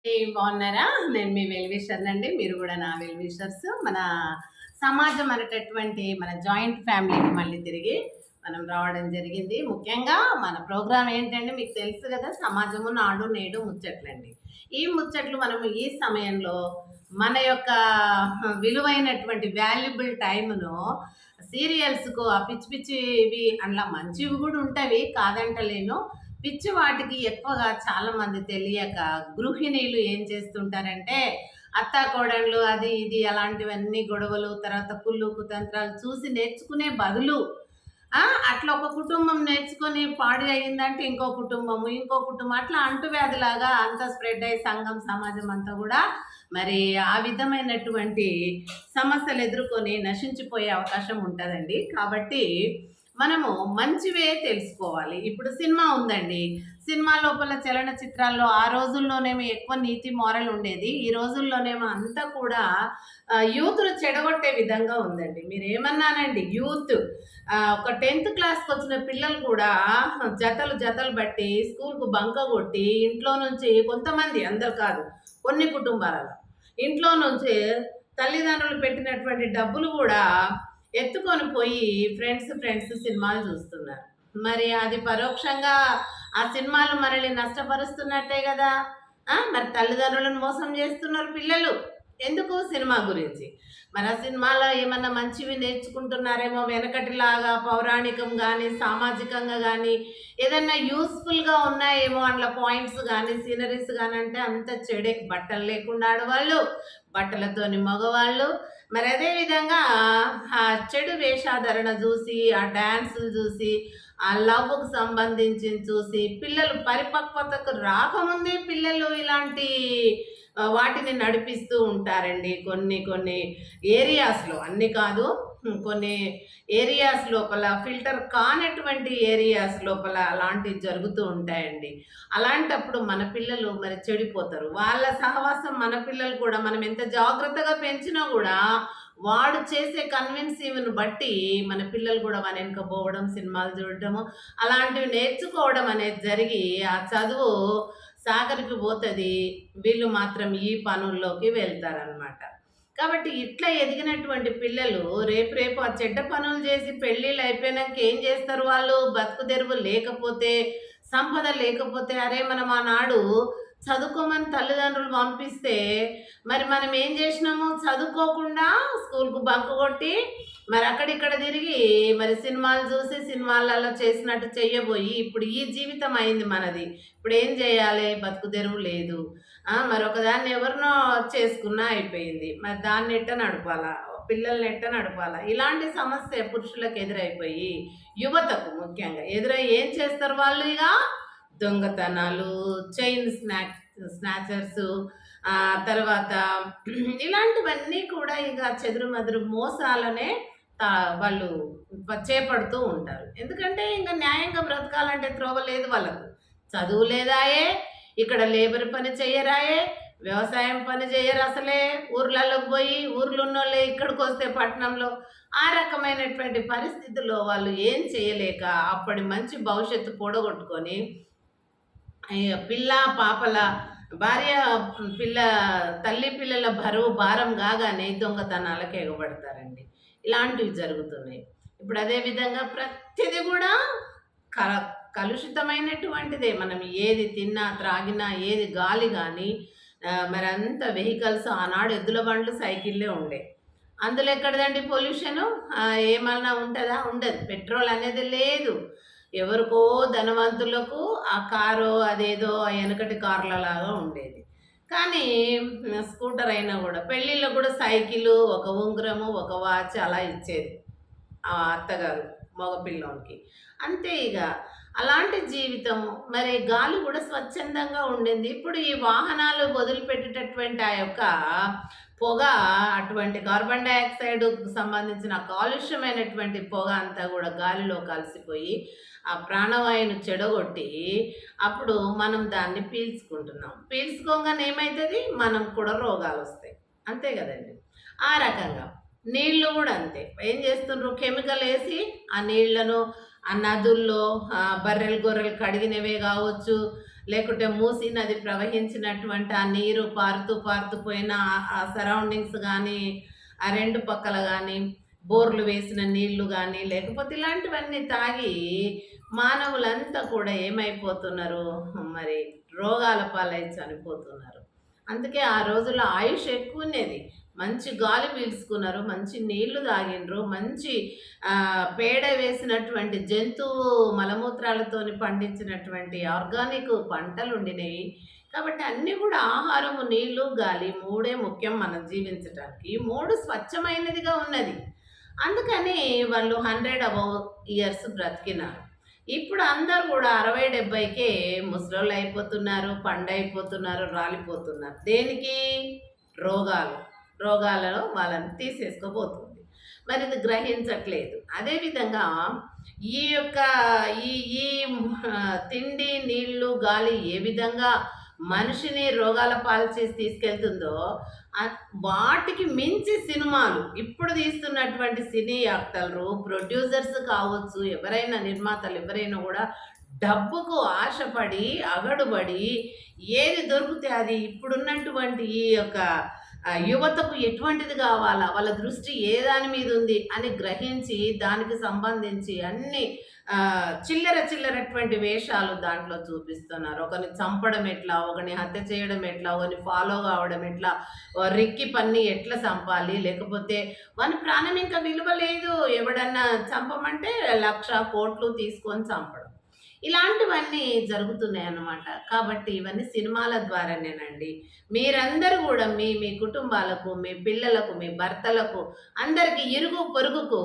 బాగున్నారా? నేను మీ well wisher అండి. మీరు కూడా నా వెల్ విషర్స్. మన సమాజం అనేటటువంటి మన జాయింట్ ఫ్యామిలీకి మళ్ళీ తిరిగి మనం రావడం జరిగింది. ముఖ్యంగా మన ప్రోగ్రామ్ ఏంటంటే మీకు తెలుసు కదా, సమాజము నాడు నేడు ముచ్చట్లండి. ఈ ముచ్చట్లు మనం ఈ సమయంలో మన యొక్క విలువైనటువంటి వాల్యుబుల్ టైమును సీరియల్స్కు ఆ పిచ్చి పిచ్చివి అందులో మంచివి కూడా ఉంటాయి, కాదంటలేను. పిచ్చి వాటికి ఎక్కువగా చాలా మంది తెలియక గృహిణీలు ఏం చేస్తుంటారంటే అత్తా కోడళ్ళు అది ఇది అలాంటివన్నీ గొడవలు, తర్వాత కుళ్ళు కుతంత్రాలు చూసి నేర్చుకునే బదులు అట్లా ఒక కుటుంబం నేర్చుకొని పాడు అయ్యిందంటే ఇంకో కుటుంబం అట్లా అంటువ్యాధిలాగా అంత స్ప్రెడ్ అయ్యి సంఘం సమాజం అంతా కూడా మరి ఆ విధమైనటువంటి సమస్యలు ఎదుర్కొని నశించిపోయే అవకాశం ఉంటుందండి. కాబట్టి మనము మంచివే తెలుసుకోవాలి. ఇప్పుడు సినిమా ఉందండి, సినిమా లోపల చలనచిత్రాల్లో ఆ రోజుల్లోనేమో ఎక్కువ నీతి మోరల్ ఉండేది, ఈ రోజుల్లోనేమో అంతా కూడా యూత్ను చెడగొట్టే విధంగా ఉందండి. మీరు ఏమన్నానండి, యూత్ ఒక 10th క్లాస్కి వచ్చిన పిల్లలు కూడా జతలు జతలు బట్టి స్కూల్కు బంక కొట్టి ఇంట్లో నుంచి కొంతమంది, అందరు కాదు, కొన్ని కుటుంబాలలో ఇంట్లో నుంచి తల్లిదండ్రులు పెట్టినటువంటి డబ్బులు కూడా ఎత్తుకొని పోయి ఫ్రెండ్స్ సినిమాలు చూస్తున్నారు. మరి అది పరోక్షంగా ఆ సినిమాలు మనల్ని నష్టపరుస్తున్నట్టే కదా. మరి తల్లిదండ్రులను మోసం చేస్తున్నారు పిల్లలు. ఎందుకు? సినిమా గురించి. మరి ఆ సినిమాలో ఏమన్నా మంచివి నేర్చుకుంటున్నారేమో, వెనకటిలాగా పౌరాణికం కానీ సామాజికంగా కానీ ఏదన్నా యూస్ఫుల్గా ఉన్నాయేమో అందులో పాయింట్స్ కానీ సీనరీస్ కానీ. అంటే అంత చెడే, బట్టలు లేకుండా ఆడవాళ్ళు, బట్టలతోని మగవాళ్ళు. మరి అదేవిధంగా ఆ చెడు వేషాధరణ చూసి, ఆ డ్యాన్సులు చూసి, ఆ లవ్కు సంబంధించి చూసి పిల్లలు పరిపక్వతకు రాకముందే పిల్లలు ఇలాంటి వాటిని నడిపిస్తూ ఉంటారండి. కొన్ని కొన్ని ఏరియాస్లో, అన్ని కాదు, కొన్ని ఏరియాస్ లోపల, ఫిల్టర్ కానటువంటి ఏరియాస్ లోపల అలాంటివి జరుగుతూ ఉంటాయండి. అలాంటప్పుడు మన పిల్లలు మరి చెడిపోతారు. వాళ్ళ సహవాసం మన పిల్లలు కూడా మనం ఎంత జాగ్రత్తగా పెంచినా కూడా వాడు చేసే కన్విన్సివ్ని బట్టి మన పిల్లలు కూడా మన వెనక పోవడం, సినిమాలు చూడటము అలాంటివి నేర్చుకోవడం అనేది జరిగి ఆ చదువు సాగరికి పోతుంది, వీళ్ళు మాత్రం ఈ పనుల్లోకి వెళ్తారనమాట. కాబట్టి ఇట్లా ఎదిగినటువంటి పిల్లలు రేపు ఆ చెడ్డ పనులు చేసి పెళ్ళిళ్ళు అయిపోయినాక ఏం చేస్తారు? వాళ్ళు బతుకు తెరువు లేకపోతే, సంపద లేకపోతే, అరే మనం ఆనాడు చదువుకోమని తల్లిదండ్రులు పంపిస్తే మరి మనం ఏం చేసినాము? చదువుకోకుండా స్కూల్కు బంక్ కొట్టి మరి అక్కడిక్కడ తిరిగి మరి సినిమాలు చూసి సినిమాలలో చేసినట్టు చెయ్యబోయి ఇప్పుడు ఈ జీవితం అయింది మనది. ఇప్పుడు ఏం చేయాలి? బతుకు తెరువు లేదు. మరొకదాన్ని ఎవరినో చేసుకున్నా అయిపోయింది. మరి దాన్ని ఎట్ట నడపాలా, పిల్లల్ని ఎట్ట నడపాలా? ఇలాంటి సమస్య పురుషులకు ఎదురైపోయి యువతకు ముఖ్యంగా ఎదురై ఏం చేస్తారు వాళ్ళు? ఇక దొంగతనాలు, చైన్ స్నాచర్స్, తర్వాత ఇలాంటివన్నీ కూడా ఇక చెదురుమదురు మోసాలనే వాళ్ళు చేపడుతూ ఉంటారు. ఎందుకంటే ఇంకా న్యాయంగా బ్రతకాలంటే త్రోవ లేదు వాళ్ళకు. చదువు లేదాయే, ఇక్కడ లేబర్ పని చెయ్యరాయే, వ్యవసాయం పని చేయరు అసలే. ఊర్లలోకి పోయి ఊర్లో ఉన్నోళ్ళే ఇక్కడికి వస్తే పట్టణంలో ఆ రకమైనటువంటి పరిస్థితుల్లో వాళ్ళు ఏం చేయలేక అప్పటి మంచి భవిష్యత్తు పొడగొట్టుకొని పిల్ల పాపల భార్య పిల్ల తల్లి పిల్లల బరువు భారం కాగానే దొంగతనాలకు ఎగబడతారండి. ఇలాంటివి జరుగుతున్నాయి. ఇప్పుడు అదేవిధంగా ప్రతిదీ కూడా క కలుషితమైనటువంటిదే. మనం ఏది తిన్నా త్రాగినా, ఏది గాలి కానీ మరి అంత వెహికల్స్, ఆనాడు ఎద్దుల బండ్లు సైకిళ్ళే ఉండే. అందులో ఎక్కడదండి పొల్యూషను? ఏమన్నా ఉంటుందా? ఉండదు. పెట్రోల్ అనేది లేదు. ఎవరికో ధనవంతులకు ఆ కారు అదేదో వెనకటి కార్లలాగా ఉండేది. కానీ స్కూటర్ అయినా కూడా పెళ్ళిళ్ళలో కూడా సైకిలు, ఒక ఉంగరము, ఒక వాచ్ అలా ఇచ్చేది ఆ అత్తగారు మగపిల్లోనికి. అంతే ఇక అలాంటి జీవితం. మరి గాలి కూడా స్వచ్ఛందంగా ఉండింది. ఇప్పుడు ఈ వాహనాలు వదిలిపెట్టేటటువంటి ఆ యొక్క పొగ, అటువంటి కార్బన్ డైఆక్సైడ్ సంబంధించిన కాలుష్యమైనటువంటి పొగ అంతా కూడా గాలిలో కలిసిపోయి ఆ ప్రాణవాయువును చెడగొట్టి అప్పుడు మనం దాన్ని పీల్చుకుంటున్నాం. పీల్చుకోగానే ఏమవుతుంది? మనం కూడా రోగాలు వస్తాయి. అంతే కదండి. ఆ రకంగా నీళ్ళు కూడా అంతే. ఏం చేస్తుండ్రు? కెమికల్ వేసి ఆ నీళ్లను ఆ నదుల్లో బర్రెలు గొర్రెలు కడిగినవే కావచ్చు, లేకుంటే మూసీ నది ప్రవహించినటువంటి ఆ నీరు పారుతూ పారుతూ పోయిన ఆ సరౌండింగ్స్ కానీ, ఆ 2 పక్కల గానీ, బోర్లు వేసిన నీళ్లు గానీ, లేకపోతే ఇలాంటివన్నీ తాగి మానవులంతా కూడా ఏమైపోతున్నారు, మరి రోగాల పాలై చనిపోతున్నారు. అందుకే ఆ రోజుల్లో ఆయుష్ ఎక్కువుండేది. మంచి గాలి పీల్చుకున్నారు, మంచి నీళ్లు తాగిండ్రు, మంచి పేడ వేసినటువంటి జంతువు మలమూత్రాలతోని పండించినటువంటి ఆర్గానిక్ పంటలుండినయి. కాబట్టి అన్నీ కూడా ఆహారము, నీళ్లు, గాలి 3 ముఖ్యం మనం జీవించటానికి. ఈ 3 స్వచ్ఛమైనదిగా ఉన్నది. అందుకని వాళ్ళు 100 అబోవ్ ఇయర్స్ బ్రతికినారు. ఇప్పుడు అందరూ గూడా 60, 70కే ముసలోళ్ళయిపోతున్నారు, పండయిపోతున్నారు, రాలిపోతున్నారు. దేనికి? రోగాలు. రోగాలలో వాళ్ళని తీసేసుకోబోతుంది. మరి ఇది గ్రహించట్లేదు. అదేవిధంగా ఈ యొక్క ఈ ఈ తిండి, నీళ్ళు, గాలి ఏ విధంగా మనిషిని రోగాల పాలు చేసి తీసుకెళ్తుందో, వాటికి మించి సినిమాలు ఇప్పుడు తీస్తున్నటువంటి సినీ యాక్టర్లు, ప్రొడ్యూసర్స్ కావచ్చు, ఎవరైనా నిర్మాతలు ఎవరైనా కూడా డబ్బుకు ఆశపడి, అగడుబడి ఏది దొరికితే అది ఇప్పుడున్నటువంటి ఈ యొక్క యువతకు ఎటువంటిది కావాలా, వాళ్ళ దృష్టి ఏ దాని మీద ఉంది అని గ్రహించి దానికి సంబంధించి అన్ని చిల్లర చిల్లరటువంటి వేషాలు దాంట్లో చూపిస్తున్నారు. ఒకరిని చంపడం ఎట్లా, ఒకరిని హత్య చేయడం ఎట్లా, ఒకరిని ఫాలో కావడం ఎట్లా, రెక్కి పన్ని ఎట్లా చంపాలి, లేకపోతే వాని ప్రాణం ఇంకా విలువ లేదు, ఎవడన్నా చంపమంటే 1,00,000 కోట్లు తీసుకొని చంపడం. ఇలాంటివన్నీ జరుగుతున్నాయి అన్నమాట. కాబట్టి ఇవన్నీ సినిమాల ద్వారానేనండి. మీరందరూ కూడా మీ మీ కుటుంబాలకు, మీ పిల్లలకు, మీ భర్తలకు, అందరికీ ఇరుగు పొరుగుకు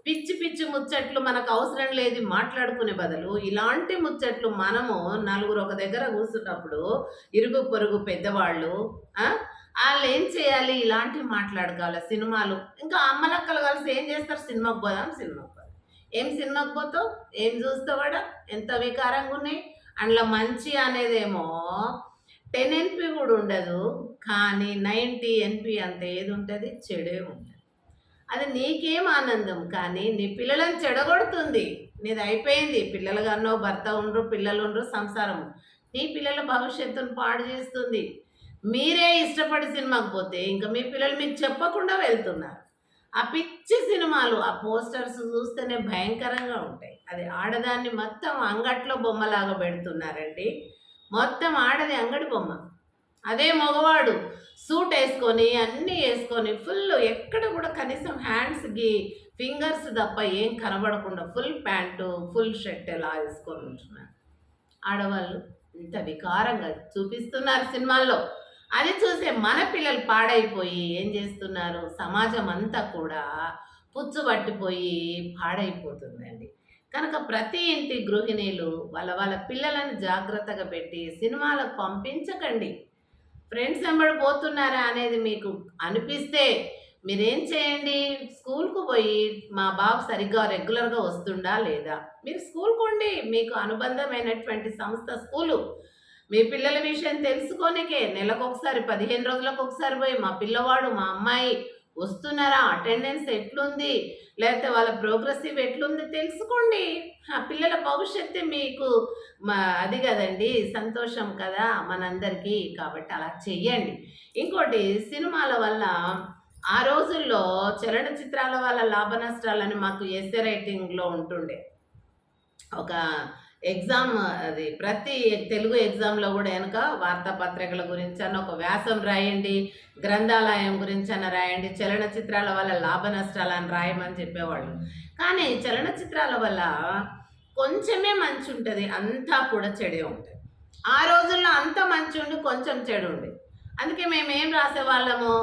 పిచ్చి పిచ్చి ముచ్చట్లు మనకు అవసరం లేదు మాట్లాడుకునే బదులు, ఇలాంటి ముచ్చట్లు మనము నలుగురు ఒక దగ్గర కూర్చున్నప్పుడు ఇరుగు పొరుగు పెద్దవాళ్ళు ఆళ్ళేం చేయాలి, ఇలాంటివి మాట్లాడుకోవాలి. సినిమాలు ఇంకా అమ్మలక్కలు కలిసి ఏం చేస్తారు, సినిమాకి పోదాం, సినిమాకి పోదాం. ఏం సినిమాకి పోతావు, ఏం చూస్తావాడ, ఎంత వికారంగా ఉన్నాయి. అందులో మంచి అనేదేమో 10 NP కూడా ఉండదు, కానీ 90 NP అంత ఏది ఉంటుంది, చెడే ఉంటుంది. అది నీకేం ఆనందం, కానీ నీ పిల్లలను చెడగొడుతుంది. నీది అయిపోయింది, పిల్లలు కన్నో, భర్త ఉండ్రు, పిల్లలు ఉండ్రు, సంసారం. నీ పిల్లల భవిష్యత్తును పాడు చేస్తుంది. మీరే ఇష్టపడి సినిమాకి పోతే ఇంకా మీ పిల్లలు మీకు చెప్పకుండా వెళ్తున్నారు. ఆ పిచ్చి సినిమాలు, ఆ పోస్టర్స్ చూస్తేనే భయంకరంగా ఉంటాయి. అది ఆడదాన్ని మొత్తం అంగట్లో బొమ్మలాగా పెడుతున్నారండి. మొత్తం ఆడది అంగడి బొమ్మ, అదే మగవాడు సూట్ వేసుకొని అన్నీ వేసుకొని ఫుల్, ఎక్కడ కూడా కనీసం హ్యాండ్స్కి ఫింగర్స్ తప్ప ఏం కనబడకుండా ఫుల్ ప్యాంటు, ఫుల్ షర్ట్ ఎలా వేసుకొని ఉంటున్నారు. ఆడవాళ్ళు ఇంత వికారంగా చూపిస్తున్నారు సినిమాల్లో. అది చూసే మన పిల్లలు పాడైపోయి ఏం చేస్తున్నారు, సమాజం అంతా కూడా పుచ్చుబట్టిపోయి పాడైపోతుందండి. కనుక ప్రతి ఇంటి గృహిణీలు వాళ్ళ వాళ్ళ పిల్లలను జాగ్రత్తగా పెట్టి సినిమాలకు పంపించకండి. ఫ్రెండ్స్ వెంబడి పోతున్నారా అనేది మీకు అనిపిస్తే మీరేం చేయండి, స్కూల్కు పోయి మా బాబు సరిగ్గా రెగ్యులర్గా వస్తుండా లేదా, మీరు స్కూల్కి ఉండి, మీకు అనుబంధమైనటువంటి సంస్థ స్కూలు, మీ పిల్లల విషయం తెలుసుకోనికే నెలకొకసారి 15 రోజులకు ఒకసారి పోయి మా పిల్లవాడు, మా అమ్మాయి వస్తున్నారా, అటెండెన్స్ ఎట్లుంది, లేకపోతే వాళ్ళ ప్రోగ్రెసివ్ ఎట్లుంది తెలుసుకోండి. ఆ పిల్లల భవిష్యత్తు మీకు అది కదండి, సంతోషం కదా మనందరికీ. కాబట్టి అలా చెయ్యండి. ఇంకోటి, సినిమాల వల్ల ఆ రోజుల్లో చలనచిత్రాల వల్ల లాభ నష్టాలని మాకు ఎస్సే రైటింగ్లో ఉంటుండే. ఒక ఎగ్జామ్, అది ప్రతి తెలుగు ఎగ్జామ్లో కూడా వెనక వార్తాపత్రికల గురించి అన్న ఒక వ్యాసం రాయండి, గ్రంథాలయం గురించి అన్న రాయండి, చలనచిత్రాల వల్ల లాభ నష్టాలని రాయమని చెప్పేవాళ్ళు. కానీ చలనచిత్రాల వల్ల కొంచెమే మంచి ఉంటుంది, అంతా కూడా చెడే ఉంటుంది. ఆ రోజుల్లో అంతా మంచి ఉండి కొంచెం చెడు ఉండి, అందుకే మేము ఏం రాసేవాళ్ళము,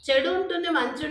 చెడు ఉంటుంది, మంచి